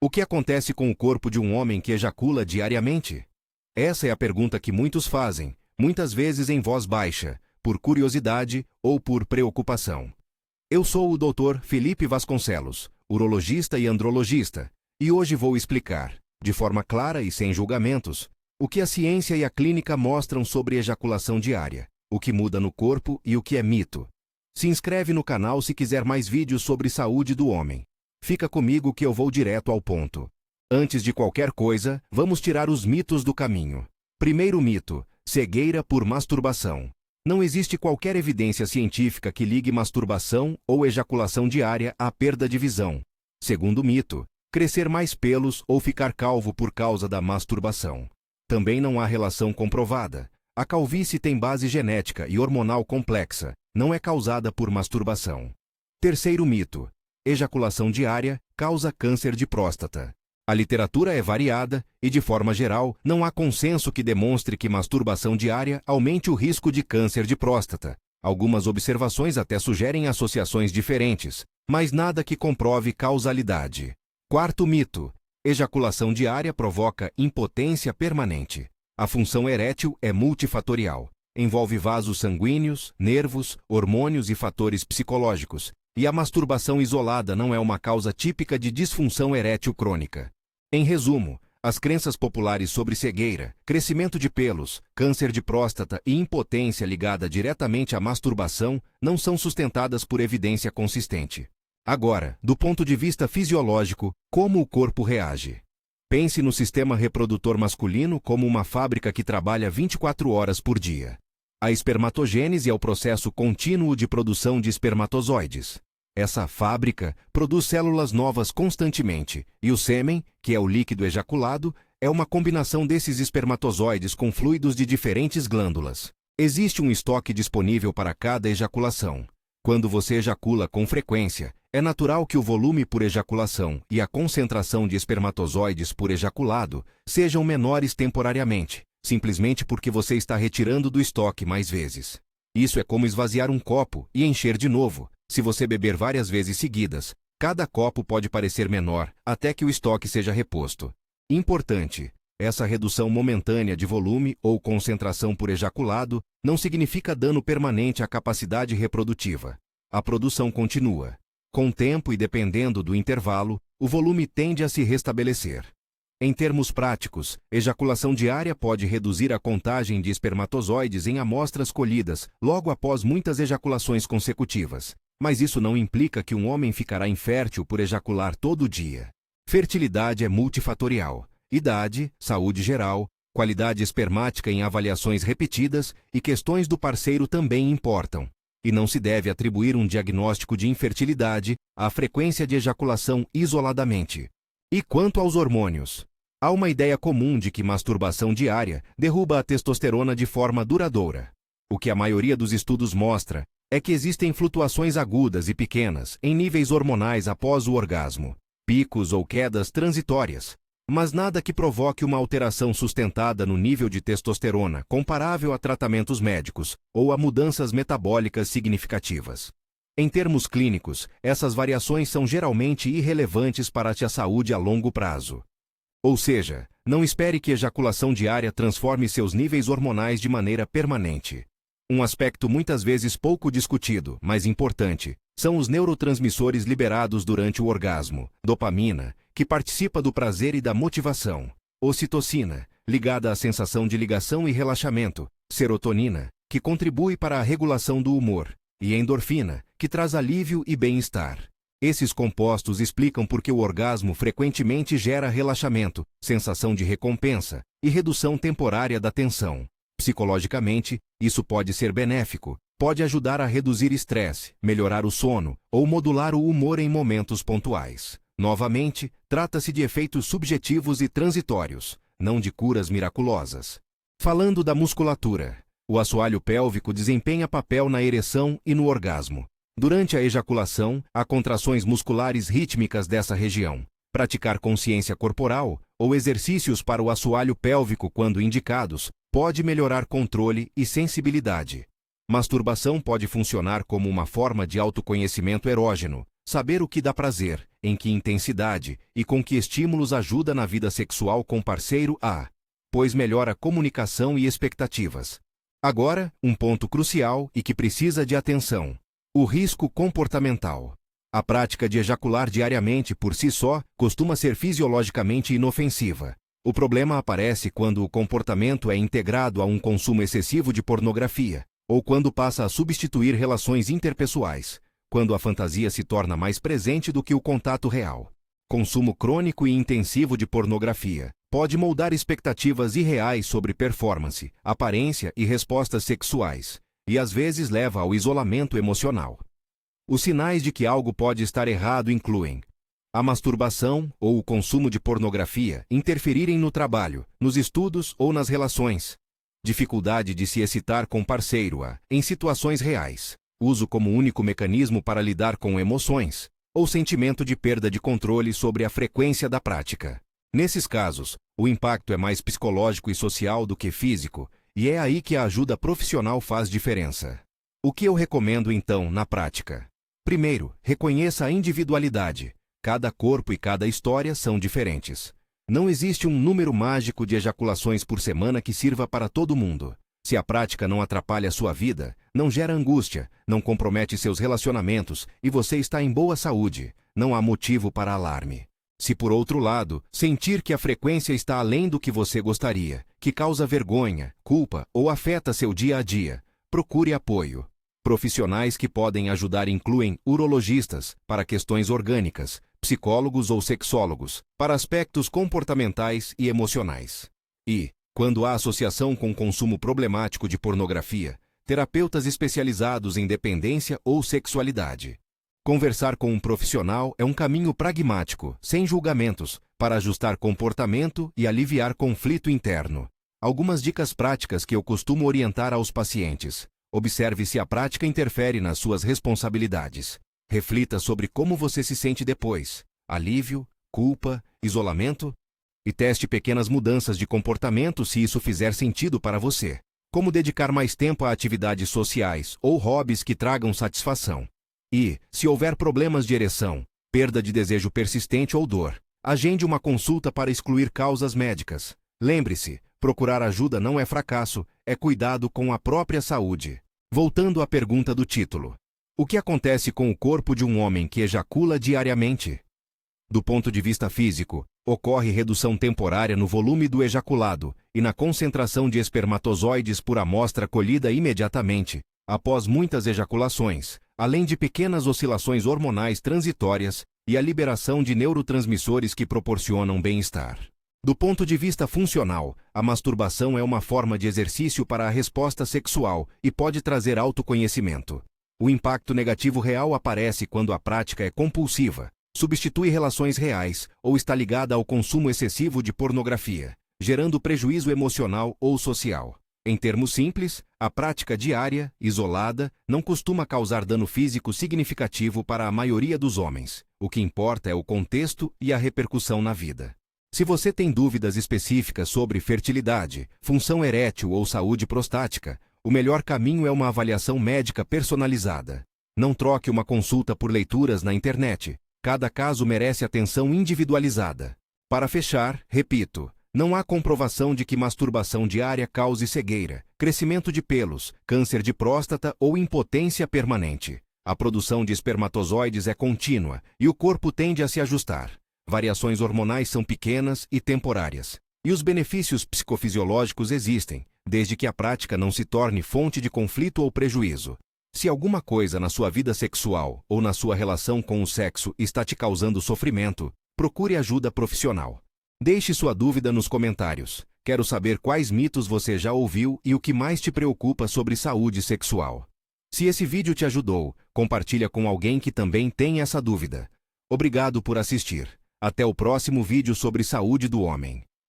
O que acontece com o corpo de um homem que ejacula diariamente? Essa é a pergunta que muitos fazem, muitas vezes em voz baixa, por curiosidade ou por preocupação. Eu sou o Dr. Felipe Vasconcelos, urologista e andrologista, e hoje vou explicar, de forma clara e sem julgamentos, o que a ciência e a clínica mostram sobre ejaculação diária, o que muda no corpo e o que é mito. Se inscreve no canal se quiser mais vídeos sobre saúde do homem. Fica comigo que eu vou direto ao ponto. Antes de qualquer coisa, vamos tirar os mitos do caminho. Primeiro mito: cegueira por masturbação. Não existe qualquer evidência científica que ligue masturbação ou ejaculação diária à perda de visão. Segundo mito: crescer mais pelos ou ficar calvo por causa da masturbação. Também não há relação comprovada. A calvície tem base genética e hormonal complexa, não é causada por masturbação. Terceiro mito: ejaculação diária causa câncer de próstata. A literatura é variada e, de forma geral, não há consenso que demonstre que masturbação diária aumente o risco de câncer de próstata. Algumas observações até sugerem associações diferentes, mas nada que comprove causalidade. Quarto mito: ejaculação diária provoca impotência permanente. A função erétil é multifatorial. Envolve vasos sanguíneos, nervos, hormônios e fatores psicológicos. E a masturbação isolada não é uma causa típica de disfunção erétil crônica. Em resumo, as crenças populares sobre cegueira, crescimento de pelos, câncer de próstata e impotência ligada diretamente à masturbação não são sustentadas por evidência consistente. Agora, do ponto de vista fisiológico, como o corpo reage? Pense no sistema reprodutor masculino como uma fábrica que trabalha 24 horas por dia. A espermatogênese é o processo contínuo de produção de espermatozoides. Essa fábrica produz células novas constantemente, e o sêmen, que é o líquido ejaculado, é uma combinação desses espermatozoides com fluidos de diferentes glândulas. Existe um estoque disponível para cada ejaculação. Quando você ejacula com frequência, é natural que o volume por ejaculação e a concentração de espermatozoides por ejaculado sejam menores temporariamente, simplesmente porque você está retirando do estoque mais vezes. Isso é como esvaziar um copo e encher de novo. Se você beber várias vezes seguidas, cada copo pode parecer menor até que o estoque seja reposto. Importante: essa redução momentânea de volume ou concentração por ejaculado não significa dano permanente à capacidade reprodutiva. A produção continua. Com o tempo e dependendo do intervalo, o volume tende a se restabelecer. Em termos práticos, ejaculação diária pode reduzir a contagem de espermatozoides em amostras colhidas logo após muitas ejaculações consecutivas. Mas isso não implica que um homem ficará infértil por ejacular todo dia. Fertilidade é multifatorial. Idade, saúde geral, qualidade espermática em avaliações repetidas e questões do parceiro também importam. E não se deve atribuir um diagnóstico de infertilidade à frequência de ejaculação isoladamente. E quanto aos hormônios? Há uma ideia comum de que masturbação diária derruba a testosterona de forma duradoura. O que a maioria dos estudos mostra é que existem flutuações agudas e pequenas em níveis hormonais após o orgasmo, picos ou quedas transitórias, mas nada que provoque uma alteração sustentada no nível de testosterona comparável a tratamentos médicos ou a mudanças metabólicas significativas. Em termos clínicos, essas variações são geralmente irrelevantes para a saúde a longo prazo. Ou seja, não espere que ejaculação diária transforme seus níveis hormonais de maneira permanente. Um aspecto muitas vezes pouco discutido, mas importante, são os neurotransmissores liberados durante o orgasmo: dopamina, que participa do prazer e da motivação; ocitocina, ligada à sensação de ligação e relaxamento; serotonina, que contribui para a regulação do humor; e endorfina, que traz alívio e bem-estar. Esses compostos explicam por que o orgasmo frequentemente gera relaxamento, sensação de recompensa e redução temporária da tensão. Psicologicamente, isso pode ser benéfico, pode ajudar a reduzir estresse, melhorar o sono ou modular o humor em momentos pontuais. Novamente, trata-se de efeitos subjetivos e transitórios, não de curas miraculosas. Falando da musculatura, o assoalho pélvico desempenha papel na ereção e no orgasmo. Durante a ejaculação, há contrações musculares rítmicas dessa região. Praticar consciência corporal ou exercícios para o assoalho pélvico quando indicados pode melhorar controle e sensibilidade. Masturbação pode funcionar como uma forma de autoconhecimento erógeno, Saber o que dá prazer, em que intensidade e com que estímulos ajuda na vida sexual com parceiro pois melhora a comunicação e expectativas. Agora, um ponto crucial e que precisa de atenção: o risco comportamental. A prática de ejacular diariamente por si só costuma ser fisiologicamente inofensiva. O problema aparece quando o comportamento é integrado a um consumo excessivo de pornografia, ou quando passa a substituir relações interpessoais, quando a fantasia se torna mais presente do que o contato real. Consumo crônico e intensivo de pornografia pode moldar expectativas irreais sobre performance, aparência e respostas sexuais, e às vezes leva ao isolamento emocional. Os sinais de que algo pode estar errado incluem a masturbação ou o consumo de pornografia interferirem no trabalho, nos estudos ou nas relações, dificuldade de se excitar com parceiro em situações reais, uso como único mecanismo para lidar com emoções, ou sentimento de perda de controle sobre a frequência da prática. Nesses casos, o impacto é mais psicológico e social do que físico, e é aí que a ajuda profissional faz diferença. O que eu recomendo então na prática? Primeiro, reconheça a individualidade. Cada corpo e cada história são diferentes. Não existe um número mágico de ejaculações por semana que sirva para todo mundo. Se a prática não atrapalha sua vida, não gera angústia, não compromete seus relacionamentos e você está em boa saúde, não há motivo para alarme. Se, por outro lado, sentir que a frequência está além do que você gostaria, que causa vergonha, culpa ou afeta seu dia a dia, procure apoio. Profissionais que podem ajudar incluem urologistas, para questões orgânicas, psicólogos ou sexólogos, para aspectos comportamentais e emocionais. E, quando há associação com consumo problemático de pornografia, terapeutas especializados em dependência ou sexualidade. Conversar com um profissional é um caminho pragmático, sem julgamentos, para ajustar comportamento e aliviar conflito interno. Algumas dicas práticas que eu costumo orientar aos pacientes. Observe se a prática interfere nas suas responsabilidades. Reflita sobre como você se sente depois: alívio, culpa, isolamento? E teste pequenas mudanças de comportamento se isso fizer sentido para você. Como dedicar mais tempo a atividades sociais ou hobbies que tragam satisfação. E, se houver problemas de ereção, perda de desejo persistente ou dor, agende uma consulta para excluir causas médicas. Lembre-se, procurar ajuda não é fracasso, é cuidado com a própria saúde. Voltando à pergunta do título: o que acontece com o corpo de um homem que ejacula diariamente? Do ponto de vista físico, ocorre redução temporária no volume do ejaculado e na concentração de espermatozoides por amostra colhida imediatamente, após muitas ejaculações, além de pequenas oscilações hormonais transitórias e a liberação de neurotransmissores que proporcionam bem-estar. Do ponto de vista funcional, a masturbação é uma forma de exercício para a resposta sexual e pode trazer autoconhecimento. O impacto negativo real aparece quando a prática é compulsiva, substitui relações reais ou está ligada ao consumo excessivo de pornografia, gerando prejuízo emocional ou social. Em termos simples, a prática diária, isolada, não costuma causar dano físico significativo para a maioria dos homens. O que importa é o contexto e a repercussão na vida. Se você tem dúvidas específicas sobre fertilidade, função erétil ou saúde prostática, o melhor caminho é uma avaliação médica personalizada. Não troque uma consulta por leituras na internet. Cada caso merece atenção individualizada. Para fechar, repito, não há comprovação de que masturbação diária cause cegueira, crescimento de pelos, câncer de próstata ou impotência permanente. A produção de espermatozoides é contínua e o corpo tende a se ajustar. Variações hormonais são pequenas e temporárias. E os benefícios psicofisiológicos existem, desde que a prática não se torne fonte de conflito ou prejuízo. Se alguma coisa na sua vida sexual ou na sua relação com o sexo está te causando sofrimento, procure ajuda profissional. Deixe sua dúvida nos comentários. Quero saber quais mitos você já ouviu e o que mais te preocupa sobre saúde sexual. Se esse vídeo te ajudou, compartilha com alguém que também tem essa dúvida. Obrigado por assistir. Até o próximo vídeo sobre saúde do homem.